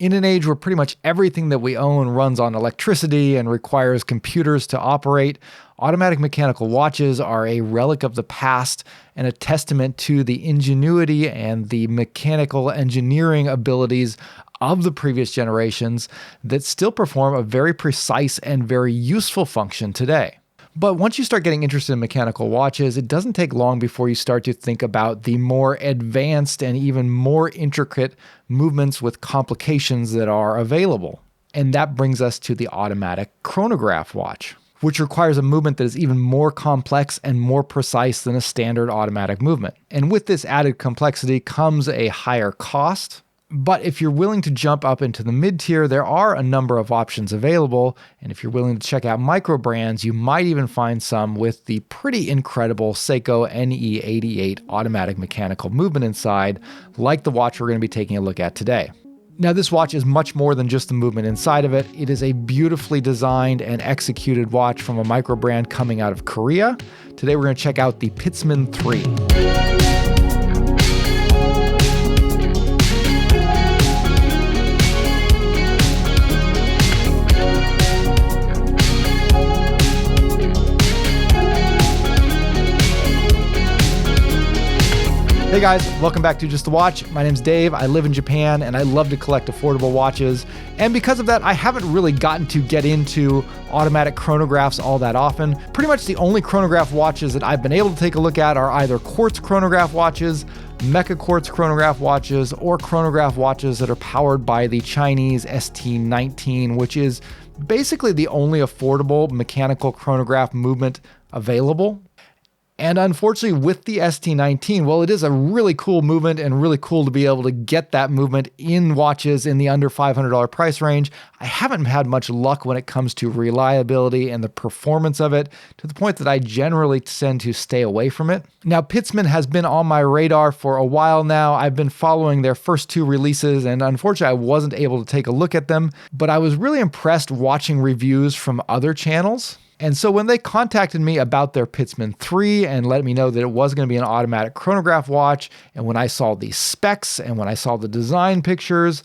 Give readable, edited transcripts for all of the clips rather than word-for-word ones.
In an age where pretty much everything that we own runs on electricity and requires computers to operate, automatic mechanical watches are a relic of the past and a testament to the ingenuity and the mechanical engineering abilities of the previous generations that still perform a very precise and very useful function today. But once you start getting interested in mechanical watches, it doesn't take long before you start to think about the more advanced and even more intricate movements with complications that are available. And that brings us to the automatic chronograph watch, which requires a movement that is even more complex and more precise than a standard automatic movement. And with this added complexity comes a higher cost. But if you're willing to jump up into the mid-tier, there are a number of options available. And if you're willing to check out micro brands, you might even find some with the pretty incredible Seiko NE88 automatic mechanical movement inside, like the watch we're going to be taking a look at today. Now, this watch is much more than just the movement inside of it. It is a beautifully designed and executed watch from a micro brand coming out of Korea. Today, we're going to check out the Pitzmann 3. Hey guys, welcome back to Just the Watch. My name's Dave. I live in Japan and I love to collect affordable watches. And because of that, I haven't really gotten to get into automatic chronographs all that often. Pretty much the only chronograph watches that I've been able to take a look at are either quartz chronograph watches, mecha quartz chronograph watches, or chronograph watches that are powered by the Chinese ST19, which is basically the only affordable mechanical chronograph movement available. And unfortunately, with the ST19, well, it is a really cool movement and really cool to be able to get that movement in watches in the under $500 price range. I haven't had much luck when it comes to reliability and the performance of it, to the point that I generally tend to stay away from it. Now, Pitzmann has been on my radar for a while now. I've been following their first two releases, and unfortunately, I wasn't able to take a look at them, but I was really impressed watching reviews from other channels. And so when they contacted me about their Pitzmann 3 and let me know that it was going to be an automatic chronograph watch, and when I saw the specs and when I saw the design pictures,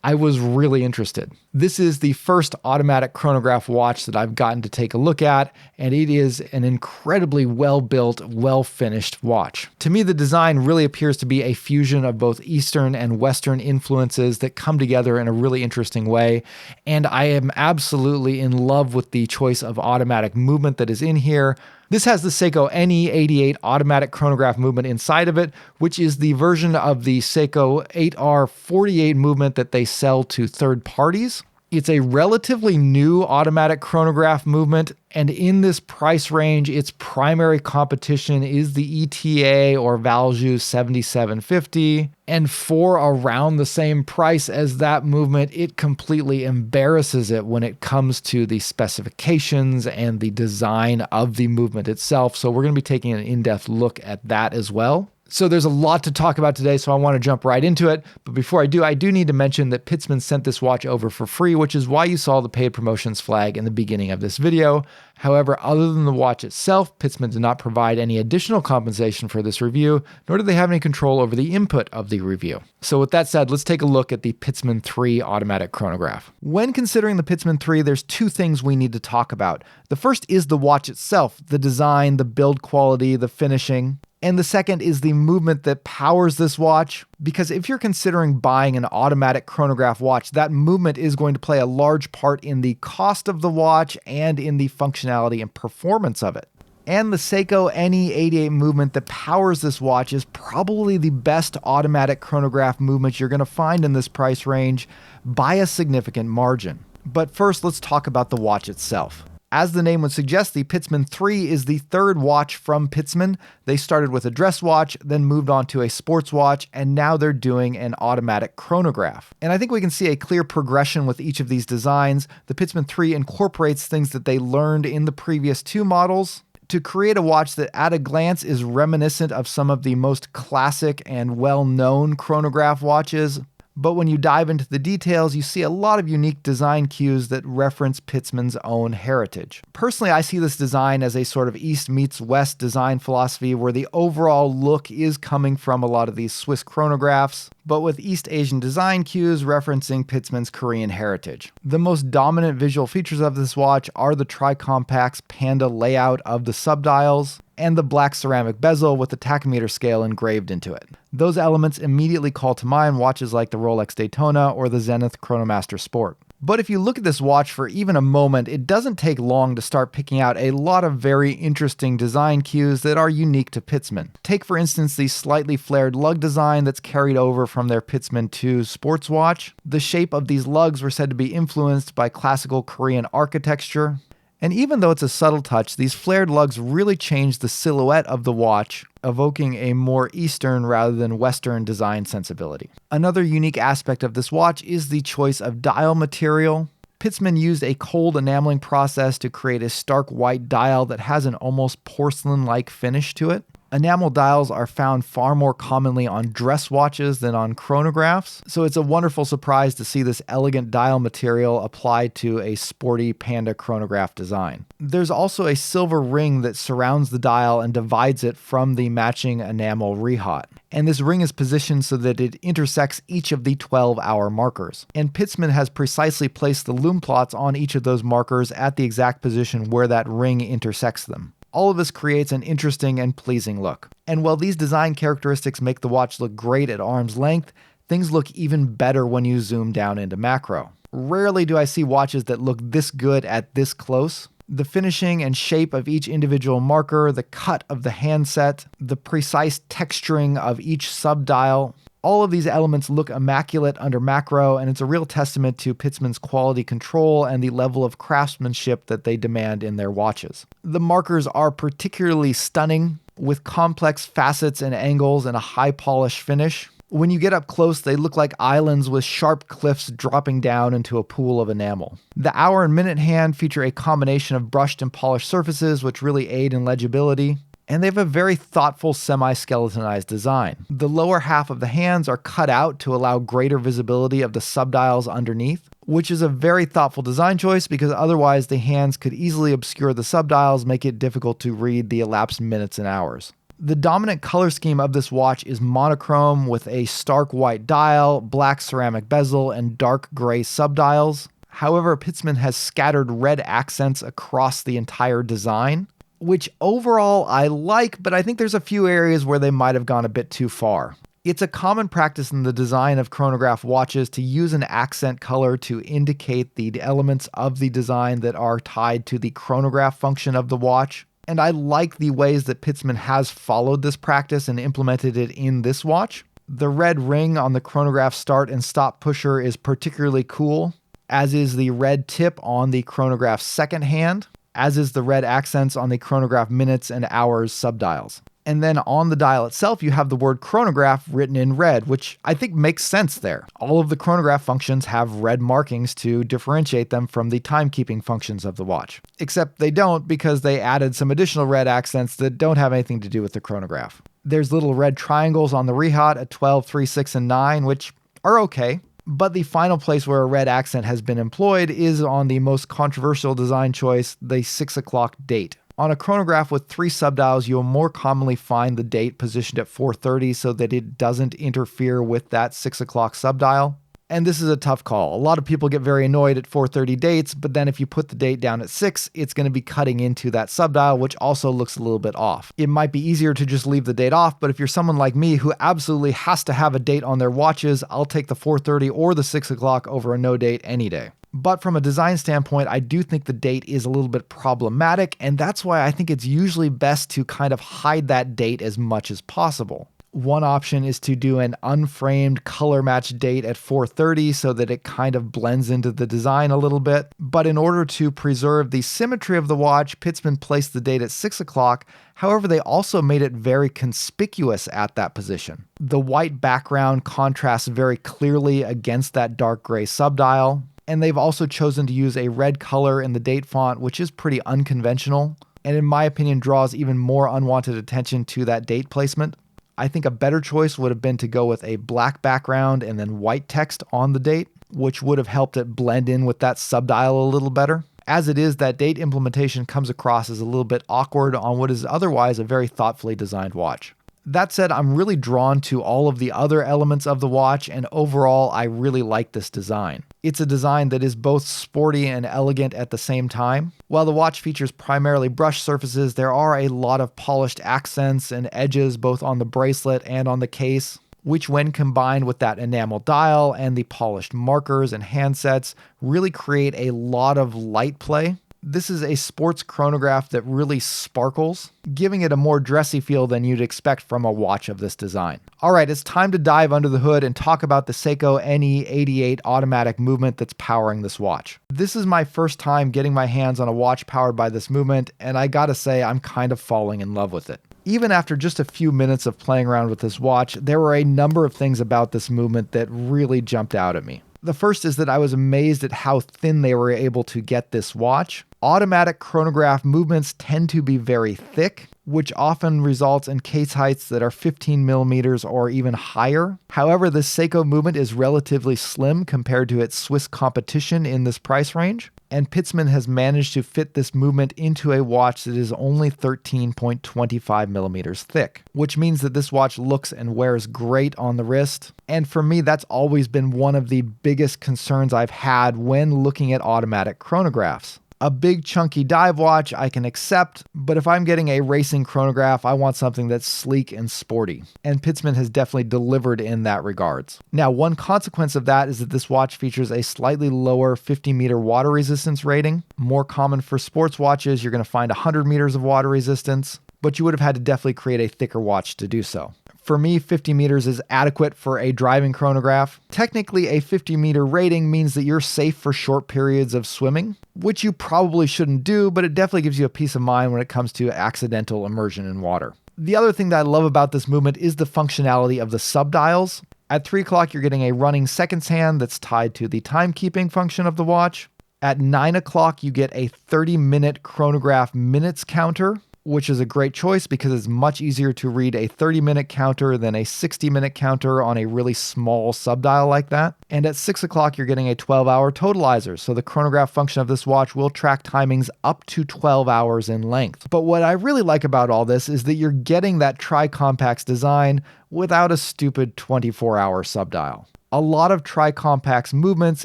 I was really interested. This is the first automatic chronograph watch that I've gotten to take a look at, and it is an incredibly well-built, well-finished watch. To me, the design really appears to be a fusion of both Eastern and Western influences that come together in a really interesting way, and I am absolutely in love with the choice of automatic movement that is in here. This has the Seiko NE88 automatic chronograph movement inside of it, which is the version of the Seiko 8R48 movement that they sell to third parties. It's a relatively new automatic chronograph movement, and in this price range, its primary competition is the ETA or Valjoux 7750. And for around the same price as that movement, it completely embarrasses it when it comes to the specifications and the design of the movement itself. So we're going to be taking an in-depth look at that as well. So there's a lot to talk about today, so I want to jump right into it. But before I do need to mention that Pitzmann sent this watch over for free, which is why you saw the paid promotions flag in the beginning of this video. However, other than the watch itself, Pitzmann did not provide any additional compensation for this review, nor did they have any control over the input of the review. So with that said, let's take a look at the Pitzmann 3 automatic chronograph. When considering the Pitzmann 3, there's two things we need to talk about. The first is the watch itself, the design, the build quality, the finishing. And the second is the movement that powers this watch, because if you're considering buying an automatic chronograph watch, that movement is going to play a large part in the cost of the watch and in the functionality and performance of it. And the Seiko NE88 movement that powers this watch is probably the best automatic chronograph movement you're going to find in this price range by a significant margin. But first, let's talk about the watch itself. As the name would suggest, the Pitzmann 3 is the third watch from Pitzmann. They started with a dress watch, then moved on to a sports watch, and now they're doing an automatic chronograph. And I think we can see a clear progression with each of these designs. The Pitzmann 3 incorporates things that they learned in the previous two models to create a watch that at a glance is reminiscent of some of the most classic and well-known chronograph watches, But when you dive into the details, you see a lot of unique design cues that reference Pitzmann's own heritage. Personally, I see this design as a sort of East meets West design philosophy where the overall look is coming from a lot of these Swiss chronographs, but with East Asian design cues referencing Pitzmann's Korean heritage. The most dominant visual features of this watch are the tri-compax panda layout of the subdials and the black ceramic bezel with the tachymeter scale engraved into it. Those elements immediately call to mind watches like the Rolex Daytona or the Zenith Chronomaster Sport. But if you look at this watch for even a moment, it doesn't take long to start picking out a lot of very interesting design cues that are unique to Pitzmann. Take for instance the slightly flared lug design that's carried over from their Pitzmann 2 sports watch. The shape of these lugs were said to be influenced by classical Korean architecture. And even though it's a subtle touch, these flared lugs really change the silhouette of the watch, evoking a more Eastern rather than Western design sensibility. Another unique aspect of this watch is the choice of dial material. Pitzmann used a cold enameling process to create a stark white dial that has an almost porcelain-like finish to it. Enamel dials are found far more commonly on dress watches than on chronographs, so it's a wonderful surprise to see this elegant dial material applied to a sporty panda chronograph design. There's also a silver ring that surrounds the dial and divides it from the matching enamel rehaut. And this ring is positioned so that it intersects each of the 12-hour markers. And Pitzmann has precisely placed the lume plots on each of those markers at the exact position where that ring intersects them. All of this creates an interesting and pleasing look. And while these design characteristics make the watch look great at arm's length, things look even better when you zoom down into macro. Rarely do I see watches that look this good at this close. The finishing and shape of each individual marker, the cut of the handset, the precise texturing of each subdial, all of these elements look immaculate under macro, and it's a real testament to Pitzmann's quality control and the level of craftsmanship that they demand in their watches. The markers are particularly stunning, with complex facets and angles and a high polish finish. When you get up close, they look like islands with sharp cliffs dropping down into a pool of enamel. The hour and minute hand feature a combination of brushed and polished surfaces, which really aid in legibility. And they have a very thoughtful semi-skeletonized design. The lower half of the hands are cut out to allow greater visibility of the subdials underneath, which is a very thoughtful design choice because otherwise the hands could easily obscure the subdials, make it difficult to read the elapsed minutes and hours. The dominant color scheme of this watch is monochrome with a stark white dial, black ceramic bezel, and dark gray subdials. However, Pitzmann has scattered red accents across the entire design, which overall I like, but I think there's a few areas where they might have gone a bit too far. It's a common practice in the design of chronograph watches to use an accent color to indicate the elements of the design that are tied to the chronograph function of the watch. And I like the ways that Pitzmann has followed this practice and implemented it in this watch. The red ring on the chronograph start and stop pusher is particularly cool, as is the red tip on the chronograph's second hand, as is the red accents on the chronograph minutes and hours subdials. And then on the dial itself, you have the word chronograph written in red, which I think makes sense there. All of the chronograph functions have red markings to differentiate them from the timekeeping functions of the watch. Except they don't, because they added some additional red accents that don't have anything to do with the chronograph. There's little red triangles on the rehaut at 12, 3, 6, and 9, which are okay. But the final place where a red accent has been employed is on the most controversial design choice, the 6 o'clock date. On a chronograph with 3 subdials, you'll more commonly find the date positioned at 4:30 so that it doesn't interfere with that 6 o'clock subdial. And this is a tough call. A lot of people get very annoyed at 4:30 dates, but then if you put the date down at 6, it's going to be cutting into that subdial, which also looks a little bit off. It might be easier to just leave the date off, but if you're someone like me who absolutely has to have a date on their watches, I'll take the 4:30 or the 6 o'clock over a no date any day. But from a design standpoint, I do think the date is a little bit problematic, and that's why I think it's usually best to kind of hide that date as much as possible. One option is to do an unframed color match date at 4:30 so that it kind of blends into the design a little bit. But in order to preserve the symmetry of the watch, Pitzmann placed the date at 6 o'clock. However, they also made it very conspicuous at that position. The white background contrasts very clearly against that dark gray subdial. And they've also chosen to use a red color in the date font, which is pretty unconventional, and in my opinion draws even more unwanted attention to that date placement. I think a better choice would have been to go with a black background and then white text on the date, which would have helped it blend in with that subdial a little better. As it is, that date implementation comes across as a little bit awkward on what is otherwise a very thoughtfully designed watch. That said, I'm really drawn to all of the other elements of the watch, and overall, I really like this design. It's a design that is both sporty and elegant at the same time. While the watch features primarily brushed surfaces, there are a lot of polished accents and edges both on the bracelet and on the case, which when combined with that enamel dial and the polished markers and handsets really create a lot of light play. This is a sports chronograph that really sparkles, giving it a more dressy feel than you'd expect from a watch of this design. All right, it's time to dive under the hood and talk about the Seiko NE88 automatic movement that's powering this watch. This is my first time getting my hands on a watch powered by this movement, and I gotta say I'm kind of falling in love with it. Even after just a few minutes of playing around with this watch, there were a number of things about this movement that really jumped out at me. The first is that I was amazed at how thin they were able to get this watch. Automatic chronograph movements tend to be very thick, which often results in case heights that are 15 millimeters or even higher. However, the Seiko movement is relatively slim compared to its Swiss competition in this price range, and Pitzmann has managed to fit this movement into a watch that is only 13.25 millimeters thick, which means that this watch looks and wears great on the wrist. And for me, that's always been one of the biggest concerns I've had when looking at automatic chronographs. A big chunky dive watch I can accept, but if I'm getting a racing chronograph, I want something that's sleek and sporty. And Pitzmann has definitely delivered in that regards. Now, one consequence of that is that this watch features a slightly lower 50-meter water resistance rating. More common for sports watches, you're going to find 100 meters of water resistance, but you would have had to definitely create a thicker watch to do so. For me, 50 meters is adequate for a driving chronograph. Technically, a 50-meter rating means that you're safe for short periods of swimming, which you probably shouldn't do, but it definitely gives you a peace of mind when it comes to accidental immersion in water. The other thing that I love about this movement is the functionality of the subdials. At 3 o'clock, you're getting a running seconds hand that's tied to the timekeeping function of the watch. At 9 o'clock, you get a 30-minute chronograph minutes counter, which is a great choice because it's much easier to read a 30-minute counter than a 60-minute counter on a really small subdial like that. And at 6 o'clock, you're getting a 12-hour totalizer, so the chronograph function of this watch will track timings up to 12 hours in length. But what I really like about all this is that you're getting that tri-compacts design without a stupid 24-hour subdial. A lot of tri-compacts movements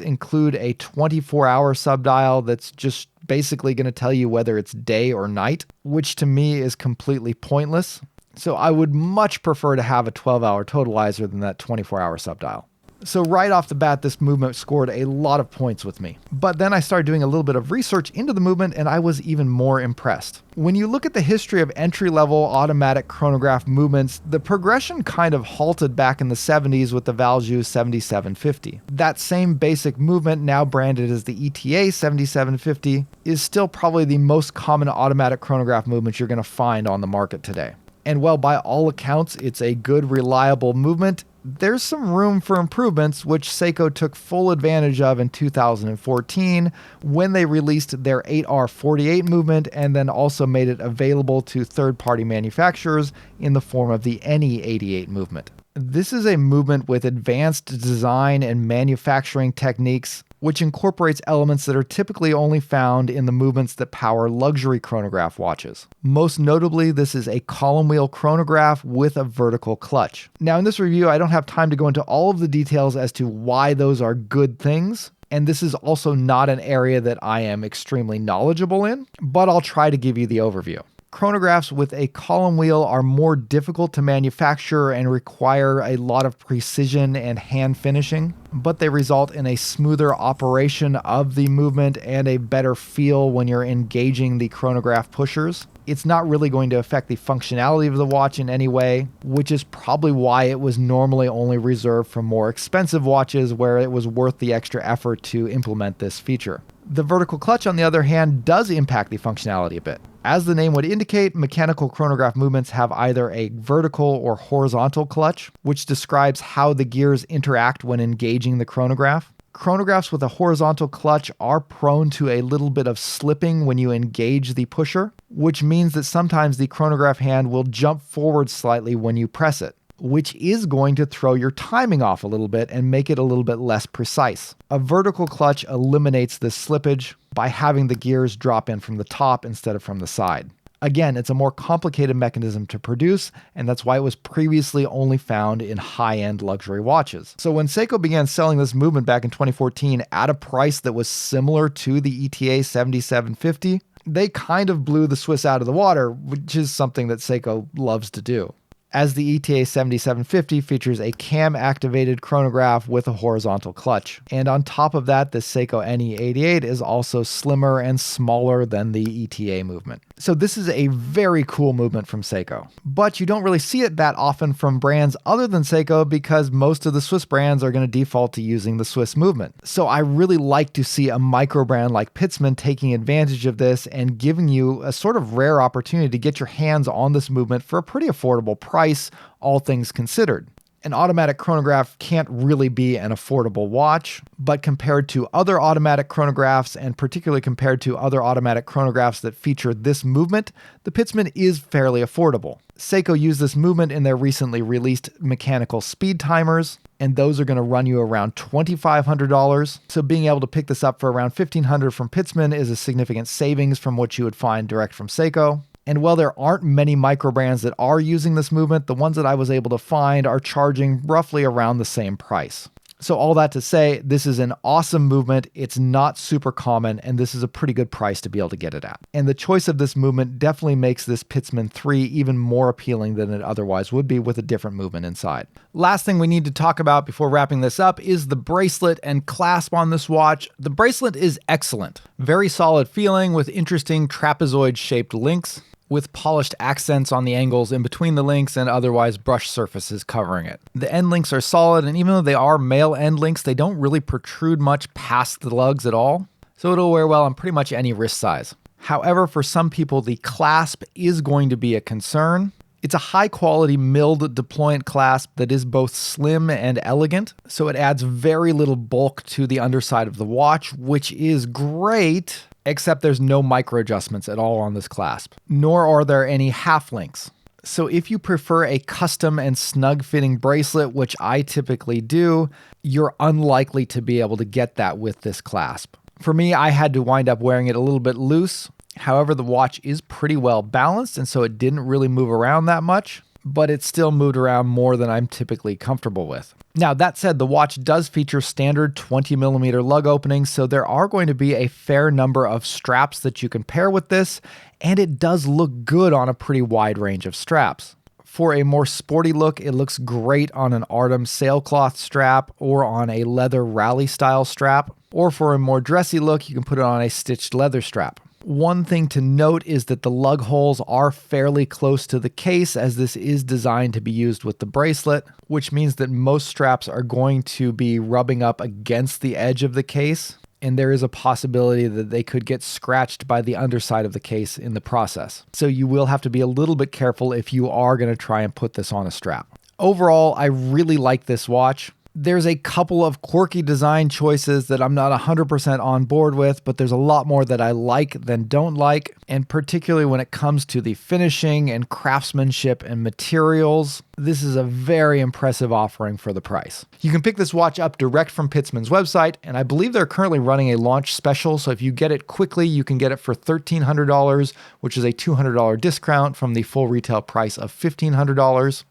include a 24-hour subdial that's just basically going to tell you whether it's day or night, which to me is completely pointless. So I would much prefer to have a 12-hour totalizer than that 24-hour subdial. So right off the bat, this movement scored a lot of points with me. But then I started doing a little bit of research into the movement and I was even more impressed. When you look at the history of entry-level automatic chronograph movements, the progression kind of halted back in the 70s with the Valjoux 7750. That same basic movement, now branded as the ETA 7750, is still probably the most common automatic chronograph movement you're going to find on the market today. And while by all accounts it's a good, reliable movement, there's some room for improvements, which Seiko took full advantage of in 2014 when they released their 8R48 movement and then also made it available to third-party manufacturers in the form of the NE88 movement. This is a movement with advanced design and manufacturing techniques, which incorporates elements that are typically only found in the movements that power luxury chronograph watches. Most notably, this is a column wheel chronograph with a vertical clutch. Now in this review, I don't have time to go into all of the details as to why those are good things, and this is also not an area that I am extremely knowledgeable in, but I'll try to give you the overview. Chronographs with a column wheel are more difficult to manufacture and require a lot of precision and hand finishing, but they result in a smoother operation of the movement and a better feel when you're engaging the chronograph pushers. It's not really going to affect the functionality of the watch in any way, which is probably why it was normally only reserved for more expensive watches where it was worth the extra effort to implement this feature. The vertical clutch, on the other hand, does impact the functionality a bit. As the name would indicate, mechanical chronograph movements have either a vertical or horizontal clutch, which describes how the gears interact when engaging the chronograph. Chronographs with a horizontal clutch are prone to a little bit of slipping when you engage the pusher, which means that sometimes the chronograph hand will jump forward slightly when you press it. which is going to throw your timing off a little bit and make it a little bit less precise. A vertical clutch eliminates this slippage by having the gears drop in from the top instead of from the side. Again, it's a more complicated mechanism to produce, and that's why it was previously only found in high-end luxury watches. So when Seiko began selling this movement back in 2014 at a price that was similar to the ETA 7750, they kind of blew the Swiss out of the water, which is something that Seiko loves to do. As the ETA 7750 features a cam-activated chronograph with a horizontal clutch. And on top of that, the Seiko NE88 is also slimmer and smaller than the ETA movement. So this is a very cool movement from Seiko. But you don't really see it that often from brands other than Seiko because most of the Swiss brands are going to default to using the Swiss movement. So I really like to see a micro brand like Pitzmann taking advantage of this and giving you a sort of rare opportunity to get your hands on this movement for a pretty affordable price, all things considered. An automatic chronograph can't really be an affordable watch, but compared to other automatic chronographs, and particularly compared to other automatic chronographs that feature this movement, the Pitzmann is fairly affordable. Seiko used this movement in their recently released mechanical speed timers, and those are going to run you around $2,500. So being able to pick this up for around $1,500 from Pitzmann is a significant savings from what you would find direct from Seiko. And while there aren't many micro brands that are using this movement, the ones that I was able to find are charging roughly around the same price. So all that to say, this is an awesome movement. It's not super common, and this is a pretty good price to be able to get it at. And the choice of this movement definitely makes this Pitzmann 3 even more appealing than it otherwise would be with a different movement inside. Last thing we need to talk about before wrapping this up is the bracelet and clasp on this watch. The bracelet is excellent. Very solid feeling with interesting trapezoid-shaped links, with polished accents on the angles in between the links and otherwise brushed surfaces covering it. The end links are solid, and even though they are male end links, they don't really protrude much past the lugs at all, so it'll wear well on pretty much any wrist size. However, for some people, the clasp is going to be a concern. It's a high-quality milled deployant clasp that is both slim and elegant, so it adds very little bulk to the underside of the watch, which is great, except there's no micro adjustments at all on this clasp, nor are there any half links. So if you prefer a custom and snug fitting bracelet, which I typically do, you're unlikely to be able to get that with this clasp. For me, I had to wind up wearing it a little bit loose. However, the watch is pretty well balanced, and so it didn't really move around that much, but it still moved around more than I'm typically comfortable with. Now, that said, the watch does feature standard 20mm lug openings, so there are going to be a fair number of straps that you can pair with this, and it does look good on a pretty wide range of straps. For a more sporty look, it looks great on an Artem sailcloth strap or on a leather rally style strap, or for a more dressy look, you can put it on a stitched leather strap. One thing to note is that the lug holes are fairly close to the case, as this is designed to be used with the bracelet, which means that most straps are going to be rubbing up against the edge of the case, and there is a possibility that they could get scratched by the underside of the case in the process. So you will have to be a little bit careful if you are going to try and put this on a strap. Overall, I really like this watch. There's a couple of quirky design choices that I'm not 100% on board with, but there's a lot more that I like than don't like, and particularly when it comes to the finishing and craftsmanship and materials, this is a very impressive offering for the price. You can pick this watch up direct from Pitzmann's website, and I believe they're currently running a launch special, so if you get it quickly, you can get it for $1,300, which is a $200 discount from the full retail price of $1,500.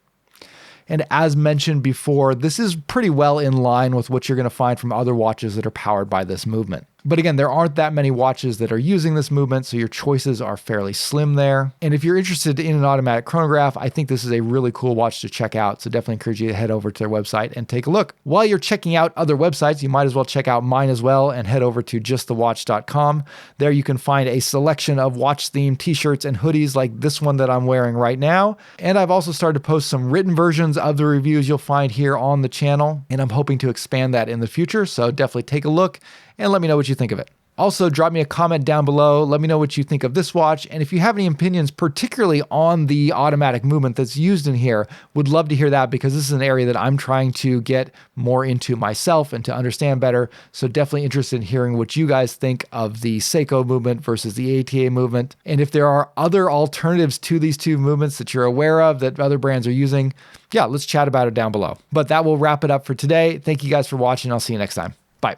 And as mentioned before, this is pretty well in line with what you're going to find from other watches that are powered by this movement. But again, there aren't that many watches that are using this movement, so your choices are fairly slim there. And if you're interested in an automatic chronograph, I think this is a really cool watch to check out. So definitely encourage you to head over to their website and take a look. While you're checking out other websites, you might as well check out mine as well and head over to justthewatch.com. There you can find a selection of watch-themed t-shirts and hoodies like this one that I'm wearing right now. And I've also started to post some written versions of the reviews you'll find here on the channel, and I'm hoping to expand that in the future. So definitely take a look and let me know what you think of it. Also, drop me a comment down below. Let me know what you think of this watch. And if you have any opinions, particularly on the automatic movement that's used in here, would love to hear that, because this is an area that I'm trying to get more into myself and to understand better. So definitely interested in hearing what you guys think of the Seiko movement versus the ATA movement. And if there are other alternatives to these two movements that you're aware of that other brands are using, yeah, let's chat about it down below. But that will wrap it up for today. Thank you guys for watching. I'll see you next time. Bye.